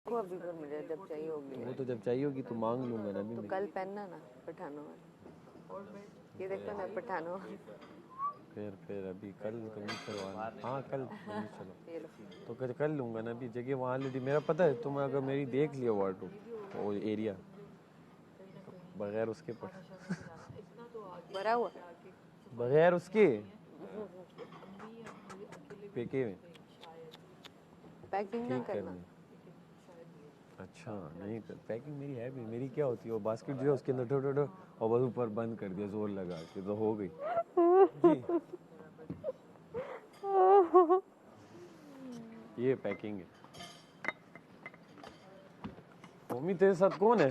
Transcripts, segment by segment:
को अभी पर मुझे जब चाहिए होगी वो तो जब चाहिए होगी तो मांग लूंगा ना अभी तो मैं। कल पहनना ना पठानों वाला, ये देखो ना पठानों वाला। फिर अभी कल तो नहीं करवाना। हाँ कल नहीं, चलो ये लो। तो कर लूँगा ना अभी। जगह वहाँ ऑलरेडी मेरा पता है। तुम अगर मेरी देख लियो वार्डरोब वो एरिया तो बगैर उसके भरा हुआ बगैर उसके पेके में पैकिंग ना ठीक करना। करनी। अच्छा नहीं तो पैकिंग मेरी है भी। मेरी क्या होती है वो बास्केट जो है उसके अंदर ठो और बस ऊपर बंद कर दिया जोर लगा के तो हो गई जी। ये पैकिंग है। मम्मी तेरे साथ कौन है?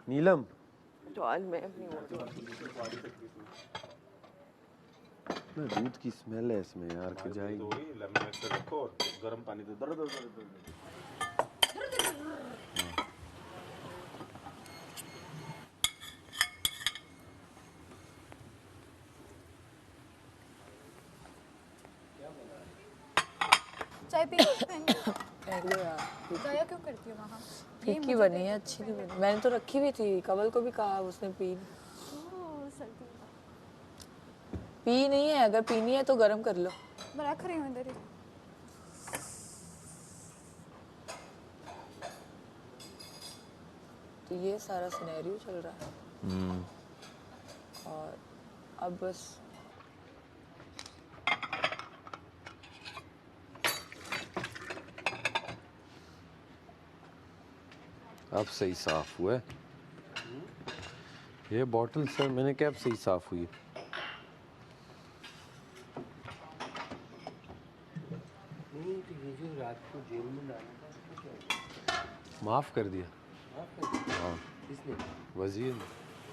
नीलम। तो आज मैं अपनी दूध की स्मेल है इसमें यार कि जाएगी। लेमन मिक्सर रखो और गर्म पानी दो दर दर दर। चाय पी चाय क्यों करती हो वहाँ? फीकी बनी है, अच्छी नहीं बनी। मैंने तो रखी भी थी, कमल को भी कहा, उसने पी पी नहीं है। अगर पीनी है तो गरम कर लो। मैं रख रही हूँ इधर ही। तो ये सारा सिनेरियो चल रहा है और अब बस अब सही साफ हुआ है ये बॉटल सर। मैंने क्या अब सही साफ हुई? नहीं तो ये जो रात को जेल में डाला था माफ कर दिया। हाँ किसने? वजीर ने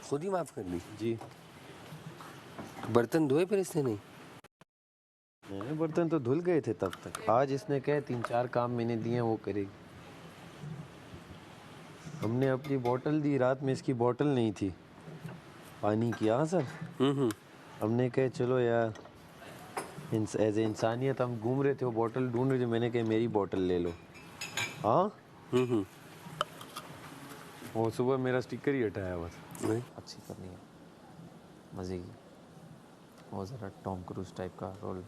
खुद ही माफ कर दी। जी। बर्तन धोए फिर इसने? नहीं मैंने बर्तन तो धुल गए थे तब तक। आज इसने कहे 3-4 काम मैंने दिए वो करेगी। हमने अपनी बोतल दी रात में, इसकी बोतल नहीं थी पानी की। हाँ सर। हमने कहे चलो यार एज ए इंसानियत हम घूम रहे थे, वो बोतल ढूंढ रहे थे। मैंने कहा मेरी बोतल ले लो। हाँ वो सुबह मेरा स्टिकर ही हटाया बस। अच्छी करनी है मज़े की। वो ज़रा टॉम क्रूज टाइप का रोल,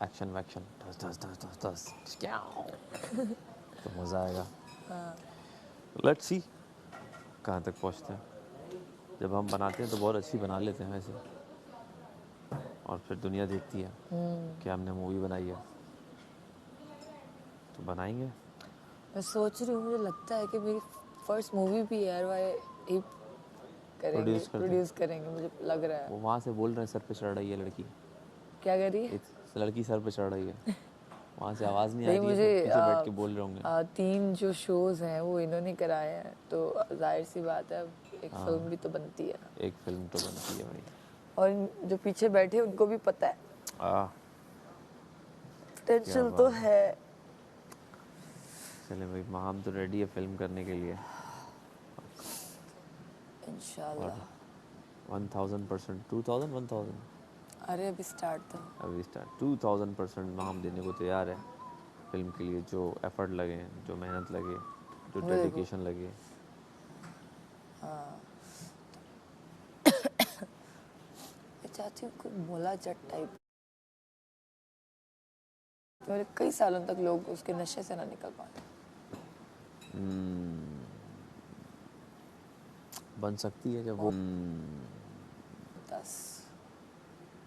एक्शन वैक्शन धस धस धस धस धस क्या तो मज़ा आएगा। लेट्स सी कहाँ तक पहुँचते हैं। जब हम बनाते हैं तो बहुत अच्छी बना लेते हैं वैसे, और फिर दुनिया देखती है कि हमने मूवी बनाई है तो बनाएंगे। मैं सोच रही हूँ, मुझे लगता है कि मेरी फर्स्ट मूवी भी ही करेंगे, प्रोड्यूस करेंगे, मुझे लग रहा है। वो वहाँ से बोल रहे हैं सर पे चढ़ रही है लड़की। क्या कर रही है? एक लड़की सर पे चढ़ रही है। वहाँ से आवाज़ नहीं आ रही है, मुझे पीछे बैठ के बोल रहे होंगे। 3 जो शोज हैं वो इन्होंने कराए हैं तो जाहिर सी बात है एक फिल्म भी तो बनती है ना। एक फिल्म तो बनती है भाई। और जो पीछे बैठे उनको भी पता है। टेंशन तो है। चले भाई हम तो रेडी है फिल्म करने के लिए इंशाल्लाह। 1000%, 2000, 1000। अरे अभी स्टार्ट था। अभी स्टार्ट 2000% हम देने को तैयार है फिल्म के लिए। जो एफर्ट लगे, जो मेहनत लगे, जो डेडिकेशन लगे। हाँ मैं चाहती हूँ कोई मोला जट टाइप। मेरे कई सालों तक लोग उसके नशे से ना निकल पाए। बन सकती है जब वो 10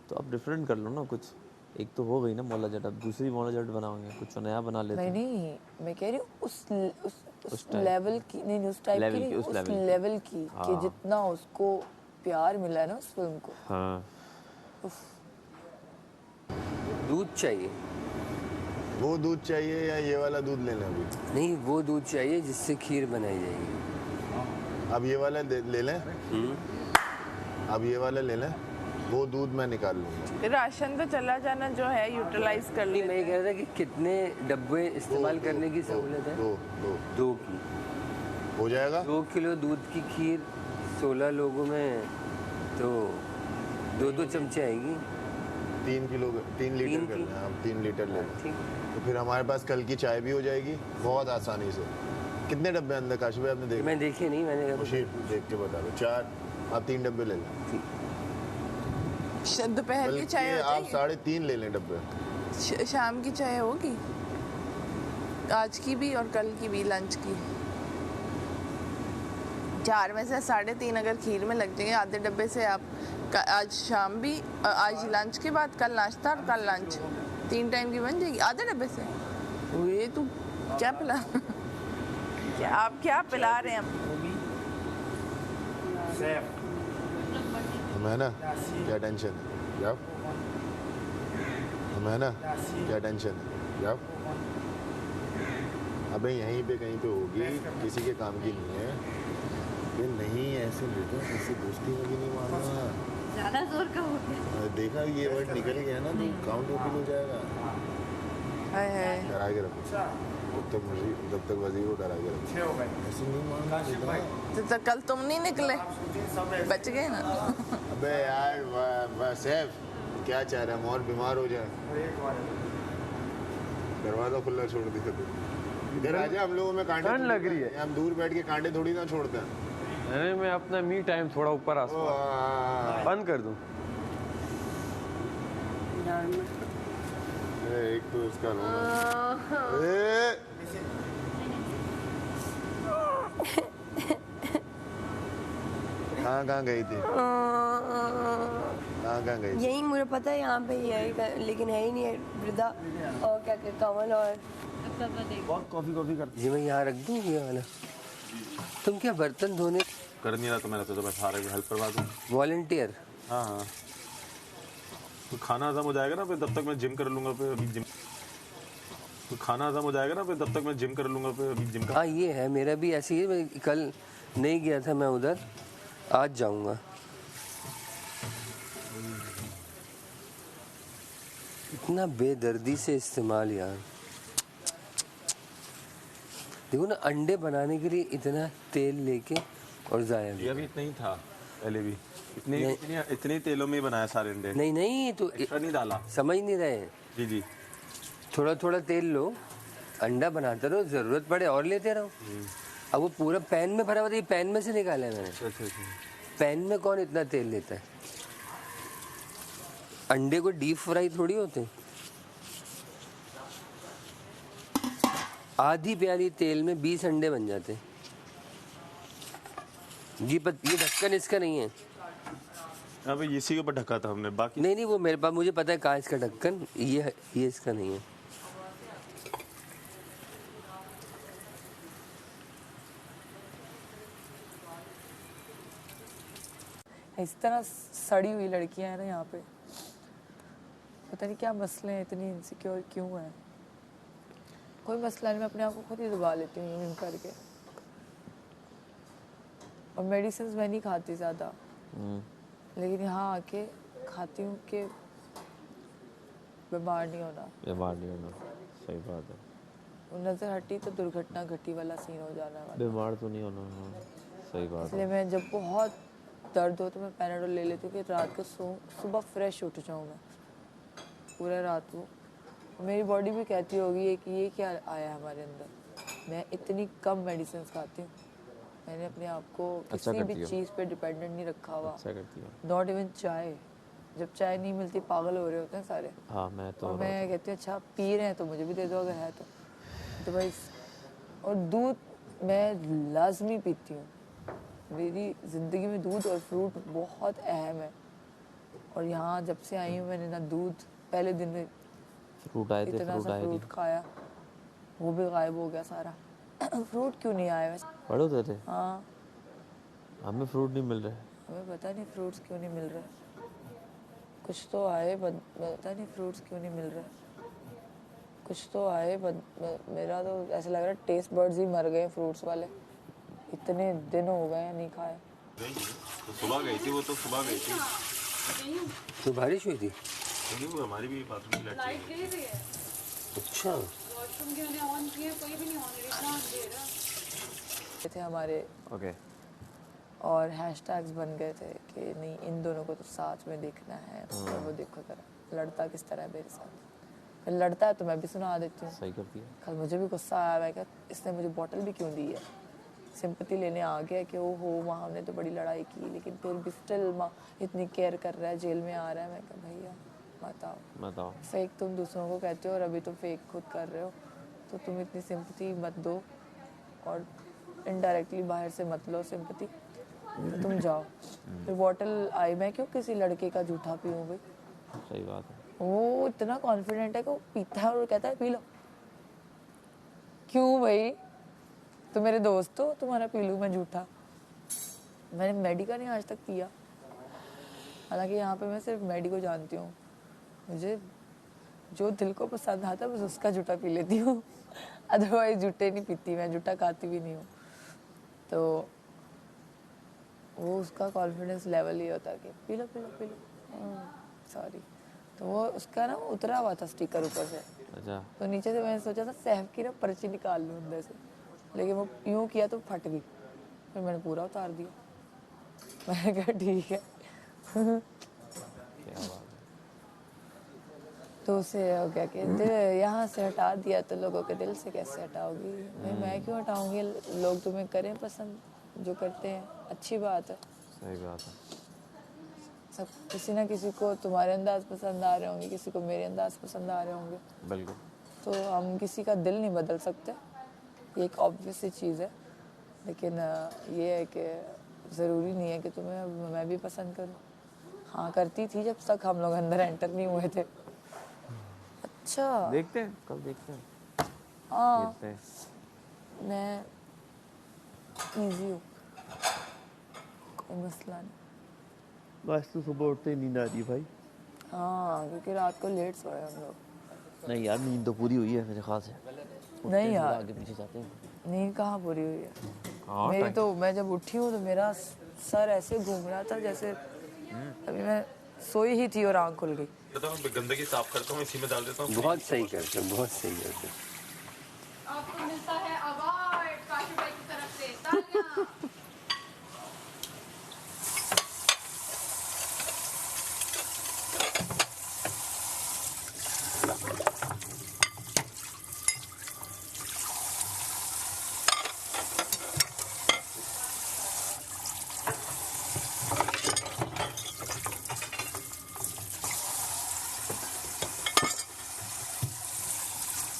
तो अब डिफरेंट कर लो ना कुछ। एक तो हो गई ना मौला जट, अब दूसरी मौला जट बनाओगे, कुछ नया बना लेते हैं। नहीं मैं कह रही हूँ उस लेवल की नहीं, उस टाइप की नहीं, उस लेवल की कि जितना उसको प्यार मिला है ना उस फिल्म को। हाँ दूध चाहिए। वो दूध चाहिए या ये वाला दूध लेना? अभी नहीं वो दूध चाहिए जिससे खीर बनाई जाएगी। अब ये वाला ले लें। अब ये वाला ले लें, वो दूध मैं निकाल लूँगा। राशन तो चला जाना जो है यूटिलाइज कर ली। मैं ये कह रहा था कि कितने डब्बे इस्तेमाल करने की सहूलत है? दो की हो जाएगा। 2 किलो दूध की खीर 16 लोगों में तो 2-2 चमचे आएगी। 3 लीटर कर लें आप, 3 लीटर ले लें। ठीक। तो फिर हमारे पास कल की चाय भी हो जाएगी बहुत आसानी से। कितने डब्बे अंदर काशी भाई आपने देखे? मैं देखे नहीं, मैंने कहा मुशीर देख के बता दो। 4 आप 3 डब्बे ले लें। दोपहर की चाय हो बल्कि आप जाएगी? 3.5 ले लें डब्बे। शाम की चाय होगी, आज की भी और कल की भी, लंच की। 4 में से 3.5 अगर खीर में लग जाएंगे आधे डब्बे से आप आज शाम भी, आज लंच के बाद कल नाश्ता और कल लंच, 3 टाइम की बन जाएगी आधे डब्बे से। ये तू क्या पिला क्या आप क्या पिला रहे हैं? हमें ना क्या टेंशन है, जाओ। हमें ना क्या टेंशन है, जाओ। अबे यहीं पे कहीं पे होगी, किसी के काम की नहीं है। ये नहीं ऐसे बेटा, ऐसे दोस्ती में भी नहीं मानना। ज़्यादा जोर का हो गया। देखा ये वर्ड निकल गया ना तो काउंट ओपन हो जाएगा। हाय हाय। डरा के रखो जब तक वजीर को डरा के रखो। ऐसे नहीं मानना बेटा। तो कल तुम नहीं निकले, बच गए ना। अबे यार सैफ क्या चाह रहा है, और बीमार हो जाए। दरवाजा खुला छोड़ दिया तू। इधर आजा, हम लोगों में कांटे ठंड लग रही है। हम दूर बैठ के कांटे थोड़ी ना छोड़ते हैं। अरे मैं अपना मी टाइम थोड़ा ऊपर आसमान बंद कर दूं। एक तो इसका कहाँ गई थी? कहाँ गई थी? यही मुझे पता है, यहाँ पे यही, लेकिन है ही नहीं है वृद्धा और क्या कमल और बहुत कॉफी करती जी। मैं यहाँ रख दूँ ये वाला? तुम क्या बर्तन धोने कर नहीं रहा तो मैंने तो मैं सारे हेल्प करवा दूँ। वॉलंटियर? हाँ हाँ, तो खाना हजम हो जाएगा ना, फिर तब तक मैं जिम कर लूँगा। फिर अभी जिम तो खाना हजम हो जाएगा ना, फिर तब तक मैं जिम कर लूँगा। फिर अभी जिम का हाँ ये है, मेरा भी ऐसे ही। मैं कल नहीं गया था मैं उधर, आज जाऊँगा। इतना बेदर्दी से इस्तेमाल यार। देखो ना, अंडे बनाने के लिए इतना तेल लेके और जाया भी। अभी इतना ही था पहले भी, इतने तेलों में ही बनाया सारे अंडे। नहीं तो नहीं डाला। समझ नहीं रहे। जी जी, थोड़ा थोड़ा तेल लो, अंडा बनाते रहो, जरूरत पड़े और लेते रहो। अब वो पूरा पैन में भरा हुआ था, ये पैन में से निकाला है मैंने। पैन में कौन इतना तेल लेता है? अंडे को डीप फ्राई थोड़ी होते। आधी प्याली तेल में 20 अंडे बन जाते। ये ढक्कन इसका नहीं है। अब इसी के ऊपर ढका था हमने, बाकी नहीं वो मेरे पास, मुझे पता है कहाँ इसका ढक्कन, ये इसका नहीं है। इस तरह सड़ी हुई लड़कियां हैं ना यहाँ पे, पता नहीं क्या मसले हैं, इतनी इनसिक्योर क्यों है। कोई मसला नहीं, मैं अपने आप को खुद ही दबा लेती हूँ यूं करके। और मेडिसिन मैं नहीं खाती ज़्यादा, लेकिन यहाँ आके खाती हूँ कि बीमार नहीं होना। सही बात है। नज़र हटी तो दुर्घटना घटी वाला सीन हो जाना है। बीमार तो नहीं होना। सही बात है। इसलिए मैं जब बहुत दर्द हो तो मैं पैराडोल ले लेती हूँ कि रात को सुबह फ्रेश उठ जाऊँ मैं पूरा रात को। मेरी बॉडी भी कहती होगी कि ये क्या आया हमारे अंदर। मैं इतनी कम मेडिसिन खाती हूँ, मैंने अपने आप को किसी भी चीज़ पे डिपेंडेंट नहीं रखा हुआ। नॉट इवन चाय। जब चाय नहीं मिलती पागल हो रहे होते हैं सारे। हाँ मैं तो, और मैं कहती हूँ अच्छा पी रहे हैं तो मुझे भी दे दो अगर है तो भाई। और दूध मैं लाजमी पीती हूँ, मेरी ज़िंदगी में दूध और फ्रूट बहुत अहम है। और यहाँ जब से आई हूँ मैंने ना दूध, पहले दिन में फ्रूट आए थे, इतना सा फ्रूट खाया, वो भी गायब हो गया सारा। फ्रूट क्यों नहीं आया वैसे? बड़े होते थे। हाँ, हमें फ्रूट नहीं मिल रहे। हमें पता नहीं फ्रूट्स क्यों नहीं मिल रहे। कुछ तो आए, पता नहीं फ्रूट्स क्यों नहीं मिल रहे। कुछ तो आए, मेरा तो ऐसा लग रहा है टेस्ट बर्ड्स ही मर गए फ्रूट्स वाले। इतने दिन हो गए नहीं खाए। तो सुबह गई थी वो, तो सुबह गई थी तो बारिश हुई थी। नहीं, वो हमारी भी बाथरूम की लाइट गई हुई है। अच्छा, वॉशरूम के मैंने ऑन किया, कोई भी नहीं ऑन है, इतना अंधेरा थे हमारे। ओके। और हैशटैग्स बन गए थे कि नहीं इन दोनों को तो साथ में देखना है, और वो देखो जरा लड़ता किस तरह है मेरे साथ। फिर लड़ता है तो मैं भी सुना देती हूँ। सही करती है। कल मुझे भी गुस्सा आया, मैं क्या इसने मुझे बॉटल भी क्यों दी है, सिंपैथी लेने आ गया कि ओ हो वहाँ हमने तो बड़ी लड़ाई की, लेकिन फिर भी स्टिल माँ इतनी केयर कर रहा है, जेल में आ रहा है। मैं कहा भैया बताओ, फेक तुम दूसरों को कहते हो और अभी तुम फेक खुद कर रहे हो, तो तुम इतनी सिंपैथी मत दो और इनडायरेक्टली बाहर से मत लो सिंपैथी, तो तुम जाओ। फिर बॉटल आई, मैं क्यों किसी लड़के का झूठा पीऊँ भाई। सही बात है। वो इतना कॉन्फिडेंट है कि वो पीता है और कहता है पी लो। क्यों भाई, तो मेरे दोस्त हो, तुम्हारा पी लूँ मैं झूठा। मैंने मैडी का नहीं आज तक पिया, हालांकि यहाँ पे मैं सिर्फ मैडी को जानती हूँ। मुझे जो दिल को पसंद आता है बस उसका झूठा पी लेती हूँ, अदरवाइज झूठे नहीं पीती मैं, झूठा खाती भी नहीं हूँ। तो वो उसका कॉन्फिडेंस लेवल ही होता है कि P low P low P low, sorry. तो वो उसका ना उतरा हुआ था स्टिकर ऊपर से। अच्छा। तो नीचे से मैंने सोचा था सैफ की ना पर्ची निकाल लूँ अंदर से, लेकिन वो यूँ किया तो फट गई, फिर मैंने पूरा उतार दिया। मैंने कहा ठीक है। क्या बात है। तो उसे क्या कहते हैं, यहाँ से हटा दिया तो लोगों के दिल से कैसे हटाओगी। भाई मैं क्यों हटाऊंगी, लोग तुम्हें करें पसंद, जो करते हैं अच्छी बात है। सही बात है। सब किसी ना किसी को तुम्हारे अंदाज पसंद आ रहे होंगे, किसी को मेरे अंदाज पसंद आ रहे होंगे। बिल्कुल। तो हम किसी का दिल नहीं बदल सकते, ये एक ऑब्वियस सी चीज़ है। लेकिन ये है कि ज़रूरी नहीं है कि तुम्हें मैं भी पसंद करूँ। हाँ करती थी जब तक हम लोग अंदर एंटर नहीं हुए थे। अच्छा देखते हैं, कल देखते हैं। हाँ मैं इजी हूँ, कोई मसला नहीं। बस तो सुबह उठते ही नींद आ रही है भाई। हाँ क्योंकि रात को लेट सोए हम लोग। नहीं यार नींद तो पूरी हुई है मेरे ख्याल से। नहीं यार आगे पीछे जाते हैं। नींद कहाँ पूरी हुई है मेरी। तो मैं जब उठी हूँ तो मेरा सर ऐसे घूम रहा था जैसे अभी मैं सोई ही थी और आँख खुल गई। गंदगी साफ करता हूँ, इसी में डाल देता हूँ। बहुत सही करते हो, बहुत सही करते हो। आपको मिलता है अवार्ड काशी भाई की तरफ से, तालियां।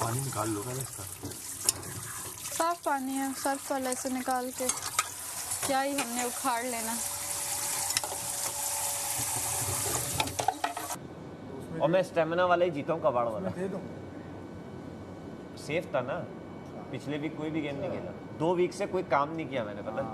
पानी निकाल लो ना इसका। साफ पानी है, सर्फ वाले से निकाल के क्या ही हमने उखाड़ लेना। और मैं स्टेमिना वाला ही जीता हूँ, कबाड़ वाला। सेफ था ना, पिछले वीक कोई भी गेम नहीं खेला। 2 वीक से कोई काम नहीं किया मैंने, पता है?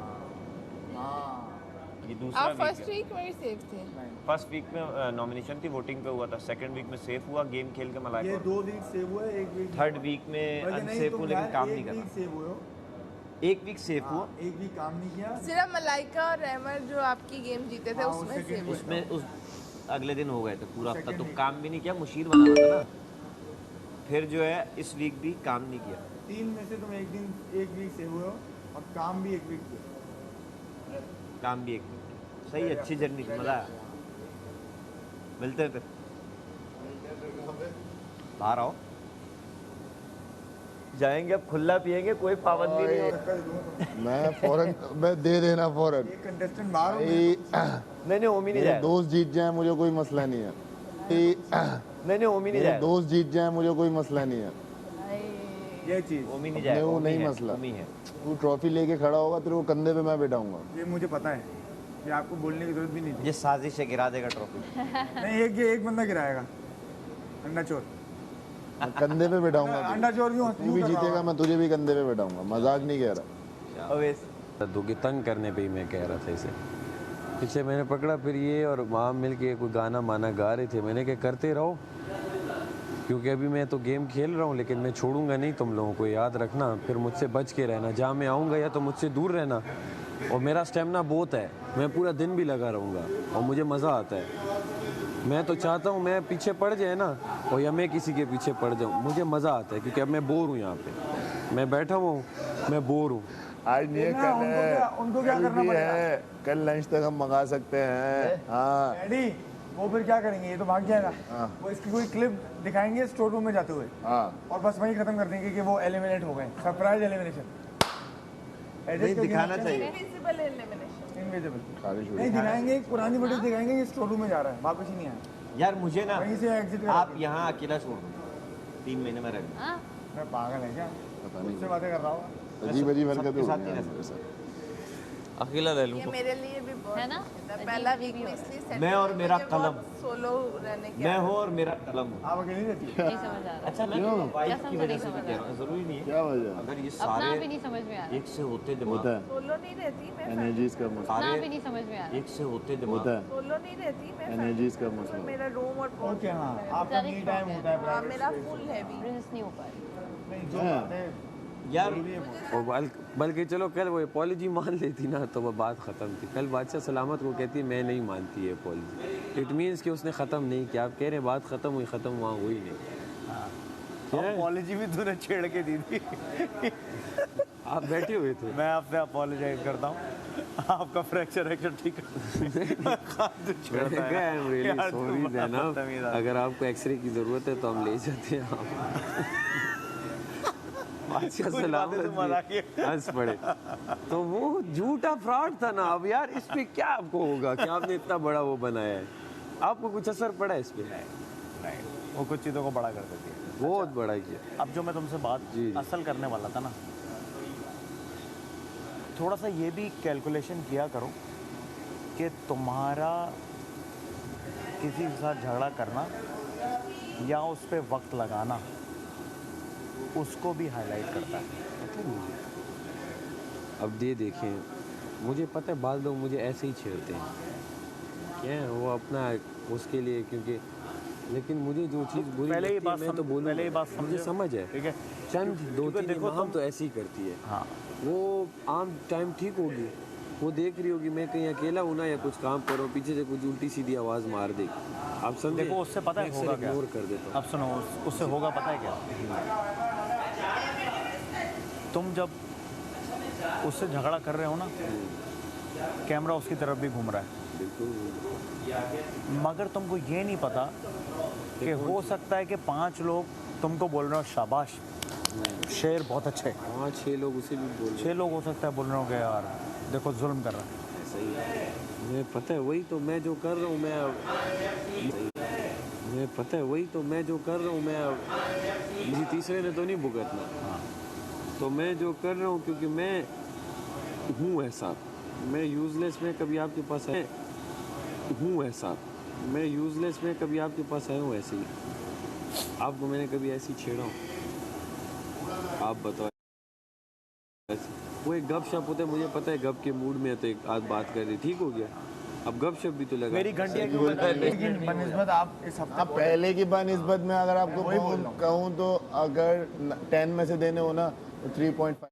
ये दूसरा आप वीक फर्स्ट है। वीक में ही सेफ थे। फर्स्ट वीक में नॉमिनेशन थी, वोटिंग पे हुआ था। सेकंड वीक में सेफ हुआ, गेम खेल के मलाइका। ये 2 वीक सेव हुआ है, 1 वीक। थर्ड वीक में अनसेफ हुआ, लेकिन काम नहीं करा। 1 वीक सेव हुए हो। 1 वीक सेफ हुआ, 1 वीक काम नहीं किया। सिर्फ मलाइका और रहमत जो आपकी गेम जीते थे उसमें सेफ हुए। उसमें उस अगले दिन हो गए थे पूरा हफ्ता, तो काम भी नहीं किया, मुशीर बना रहा था ना। फिर जो है इस वीक भी काम नहीं किया। 3 में से तुम 1 वीक सेव हुए हो और काम भी 1 वीक किया। काम भी 1 वीक। सही, अच्छी जर्नी थी, मजा आया। मिलते हैं फिर, बाहर आओ, जाएंगे अब, खुला पिएंगे, कोई पाबंदी नहीं हो। मैं फौरन मैं दे देना फौरन। एक कंटेस्टेंट बाहर हो। नहीं ओमी नहीं जाए। दोस्त जीत जाए मुझे कोई मसला नहीं है। नहीं ओमी नहीं जाए। दोस्त जीत जाए मुझे कोई मसला नहीं है। ये चीज ओमी नहीं जाए। वो नहीं मसला। ओमी है। तू ट्रॉफी लेके खड़ा होगा, तेरे को कंधे पे मैं बैठाऊंगा। ये मुझे पता है, ये आपको बोलने की जरूरत भी नहीं थी। ये साजिश है, गिरा देगा ट्रॉफी। नहीं एक बंदा गिराएगा, अंडा चोर। मैं कंधे पे बैठाऊंगा। अंडा चोर क्यों? तू भी जीतेगा, मैं तुझे भी कंधे पे बैठाऊंगा। मजाक नहीं कह रहा। दुखी तंग करने पे ही मैं कह रहा था इसे। पीछे मैंने पकड़ा, फिर ये और वहाँ मिल के कोई गाना माना गा रहे थे। मैंने क्या करते रहो, क्योंकि अभी मैं तो गेम खेल रहा हूँ, लेकिन मैं छोड़ूंगा नहीं तुम लोगों को, याद रखना। फिर मुझसे बच के रहना, जहाँ मैं आऊँगा या तो मुझसे दूर रहना। और मेरा स्टेमिना बहुत है, मैं पूरा दिन भी लगा रहूँगा और मुझे मज़ा आता है। मैं तो चाहता हूँ मैं पीछे पड़ जाए ना, और या मैं किसी के पीछे पड़ जाऊँ, मुझे मज़ा आता है। क्योंकि अब मैं बोर हूँ यहाँ पे, मैं बैठा हुआ हूँ, मैं बोर हूँ। आज नहीं है, कल है, उनको क्या कल करना भी पड़ेगा? है, कल लंच तक हम मंगा सकते हैं। हाँ डैडी वो फिर क्या करेंगे, ये तो भाग जाएगा। वो इसकी कोई क्लिप दिखाएंगे स्टोर रूम में जाते हुए और बस वहीं खत्म कर देंगे कि वो एलिमिनेट हो गए, सरप्राइज एलिमिनेशन। नहीं दिखाना चाहिए, इनविजिबल एलिमिनेशन, इनविजिबल नहीं दिखाएंगे, पुरानी फुटेज दिखाएंगे ये स्टोर रूम में जा रहा है, वापस ही नहीं आया। यार मुझे ना वहीं से एग्जिट आप यहाँ अकेला छोड़ दो, 3 महीने में रह गए। मैं पागल है क्या, पता नहीं उससे बातें कर रहा हूँ। अजीब अजीब हरकतें सबके हो साथ रही नहीं हैं रह मेरे साथ। अकेला रह लूँ ये मेरे लिए भी बहुत है ना? पहला वीक में इसलिए set मैं और हुआ, मेरा मुझे कलम। बहुत सोलो रहने की मैं आदत हूँ और मेरा कलम हूँ। आप अकेली रहती है? नहीं समझ आ रहा। अच्छा मैं वाइफ की वजह से भी कह रहा हूँ, जरूरी नहीं है। क्या वजह अगर ये अपना भी सारे नहीं समझ में आ रहा। एक से होते होता दिमाग, है, सोलो नहीं रहती मैं, एनर्जीज का मसला अपना सारे भी नहीं समझ में आ रहा। एक से होते होता दिमाग, है, सोलो नहीं रहती मैं, एनर्जीज का मसला। मेरा रूम और ओके हाँ, आपका मी टाइम होता है, हाँ private मेरा space फुल हैवी। ब्रिज नहीं हो पा रही। नहीं जो हाँ। बातें यार और बल्कि चलो कल वो अपॉलॉजी मान लेती ना तो वो बात ख़त्म थी। कल बादशाह सलामत को कहती है मैं नहीं मानती है अपॉलॉजी, इट मीन्स कि उसने ख़त्म नहीं किया। आप कह रहे बात ख़त्म हुई, ख़त्म वहाँ हुई नहीं। क्या अपॉलॉजी भी तूने छेड़ के दी थी। आप बैठे हुए थे। मैं आपसे अपोलोजाइज करता हूँ, आपका फ्रैक्चर ठीक सॉरी जनाब, अगर आपको एक्सरे की ज़रूरत है तो हम ले जाते हैं। आप बादशाह सलामत भी हंस पड़े। तो वो झूठा फ्रॉड था ना। अब यार इस पे क्या आपको होगा कि आपने इतना बड़ा वो बनाया है, आपको कुछ असर पड़ा है इस पे? नहीं, वो कुछ चीज़ों को बड़ा कर देती है। बहुत बड़ा किया। अब जो मैं तुमसे बात असल करने वाला था ना, थोड़ा सा ये भी कैलकुलेशन किया करो कि तुम्हारा किसी के साथ झगड़ा करना या उस पर वक्त लगाना उसको भी हाईलाइट करता है। अब ये देखें, मुझे पता है बाद लोग मुझे ऐसे ही छेड़ते हैं, क्या है वो अपना उसके लिए, क्योंकि लेकिन मुझे जो चीज़ बुरी पहले ही लगती है बात मैं तो बोलूँ, पहले ही बात मुझे समझ है। ठीक है, चंद दो तीन देखो इमाम तो ऐसे ही करती है। हाँ, वो आम टाइम ठीक होगी, वो देख रही होगी मैं कहीं अकेला हूँ ना या कुछ काम कर रहा हूँ, पीछे से कुछ उल्टी सीधी आवाज़ मार देगी। आप समझे? देखो उससे पता है होगा क्या, इग्नोर कर देता हूँ। अब सुनो उससे होगा पता है क्या, तुम जब उससे झगड़ा कर रहे हो ना, कैमरा उसकी तरफ भी घूम रहा है, मगर तुमको ये नहीं पता कि हो सकता है कि 5 लोग तुमको बोल रहे हो शाबाश शेर बहुत अच्छे, 5-6 लोग उसे भी बोल 6 लोग हो सकता है बोल रहे हो कि यार देखो जुल्म कर रहा है। सही है, मैं पता है वही तो मैं जो कर रहा हूँ मैं पता है वही तो मैं जो कर रहा हूँ मैं मुझे तीसरे ने तो नहीं भुगतना। तो मैं जो कर रहा हूँ क्योंकि मैं हूँ ऐसा, मैं यूज़लेस में कभी आपके पास है हूँ ऐसा, मैं यूज़लेस में कभी आपके पास आया हूँ ऐसे ही। आपको मैंने कभी ऐसी छेड़ा हूँ? आप बताओ। वो एक गप शप होता है, मुझे पता है गप के मूड में है तो एक आध बात कर रही, ठीक हो गया। अब गप शप भी तो लगा। मेरी घंटिया लेकिन बनस्बत आप इस हफ्ते अब पहले की बनस्बत में अगर आपको कहूँ तो अगर 10 में से देने हो ना तो 3.5